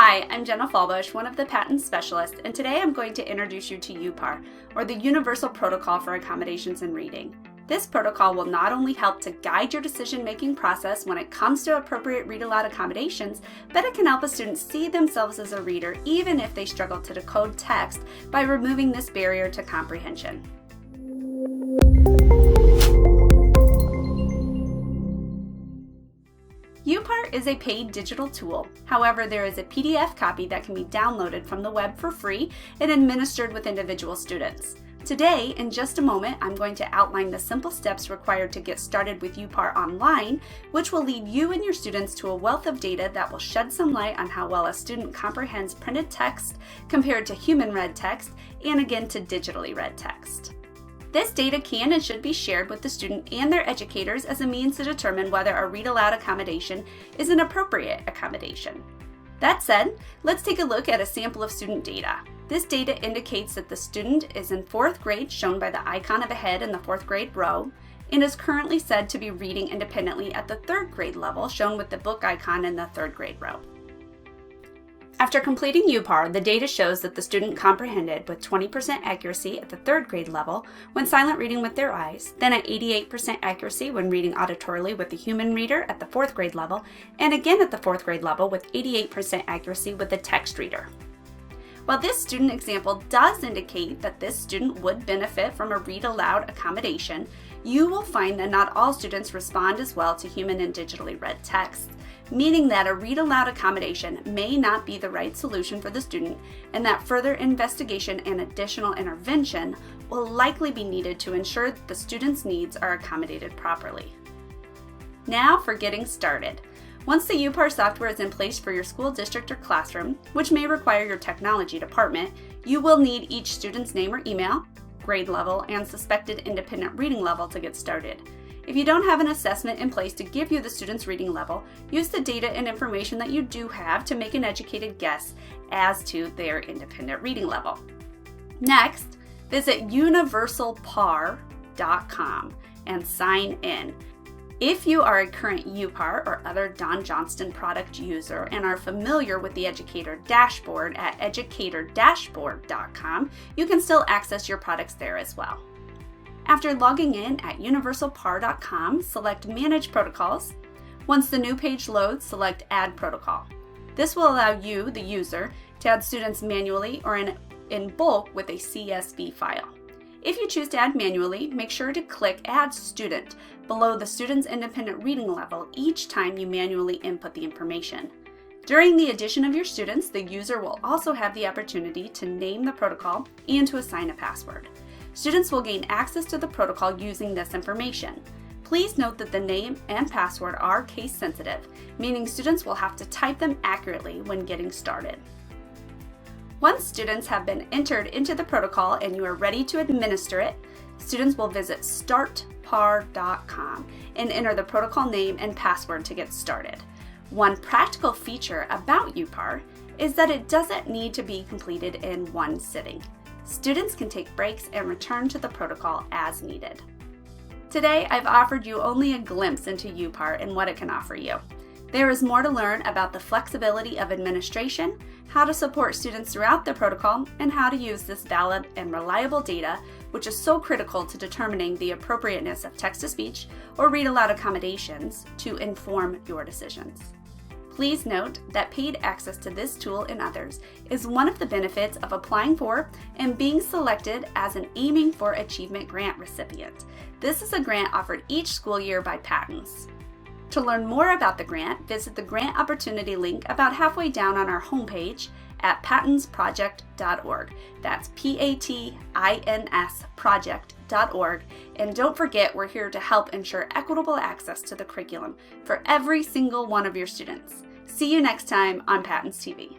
Hi, I'm Jena Fahlbush, one of the PATINS Specialists, and today I'm going to introduce you to uPAR, or the Universal Protocol for Accommodations in Reading. This protocol will not only help to guide your decision-making process when it comes to appropriate read-aloud accommodations, but it can help a student see themselves as a reader even if they struggle to decode text by removing this barrier to comprehension. uPAR is a paid digital tool. However, there is a PDF copy that can be downloaded from the web for free and administered with individual students. Today, in just a moment, I'm going to outline the simple steps required to get started with uPAR online, which will lead you and your students to a wealth of data that will shed some light on how well a student comprehends printed text compared to human-read text, and again to digitally read text. This data can and should be shared with the student and their educators as a means to determine whether a read-aloud accommodation is an appropriate accommodation. That said, let's take a look at a sample of student data. This data indicates that the student is in 4th grade, shown by the icon of a head in the 4th grade row, and is currently said to be reading independently at the 3rd grade level, shown with the book icon in the 3rd grade row. After completing uPAR, the data shows that the student comprehended with 20% accuracy at the 3rd grade level when silent reading with their eyes, then at 88% accuracy when reading auditorily with the human reader at the 4th grade level, and again at the 4th grade level with 88% accuracy with the text reader. While this student example does indicate that this student would benefit from a read-aloud accommodation, you will find that not all students respond as well to human and digitally read text, meaning that a read-aloud accommodation may not be the right solution for the student, and that further investigation and additional intervention will likely be needed to ensure that the student's needs are accommodated properly. Now for getting started. Once the uPAR software is in place for your school district or classroom, which may require your technology department, you will need each student's name or email, grade level, and suspected independent reading level to get started. If you don't have an assessment in place to give you the student's reading level, use the data and information that you do have to make an educated guess as to their independent reading level. Next, visit universalpar.com and sign in. If you are a current uPAR or other Don Johnston product user and are familiar with the Educator Dashboard at educatordashboard.com, you can still access your products there as well. After logging in at universalpar.com, select Manage Protocols. Once the new page loads, select Add Protocol. This will allow you, the user, to add students manually or in bulk with a CSV file. If you choose to add manually, make sure to click Add Student below the student's independent reading level each time you manually input the information. During the addition of your students, the user will also have the opportunity to name the protocol and to assign a password. Students will gain access to the protocol using this information. Please note that the name and password are case sensitive, meaning students will have to type them accurately when getting started. Once students have been entered into the protocol and you are ready to administer it, students will visit startpar.com and enter the protocol name and password to get started. One practical feature about uPAR is that it doesn't need to be completed in one sitting. Students can take breaks and return to the protocol as needed. Today, I've offered you only a glimpse into uPAR and what it can offer you. There is more to learn about the flexibility of administration, how to support students throughout the protocol, and how to use this valid and reliable data, which is so critical to determining the appropriateness of text-to-speech or read-aloud accommodations, to inform your decisions. Please note that paid access to this tool and others is one of the benefits of applying for and being selected as an Aiming for Achievement grant recipient. This is a grant offered each school year by PATINS. To learn more about the grant, visit the grant opportunity link about halfway down on our homepage at patinsproject.org. That's PATINS project.org. And don't forget, we're here to help ensure equitable access to the curriculum for every single one of your students. See you next time on PATINS TV.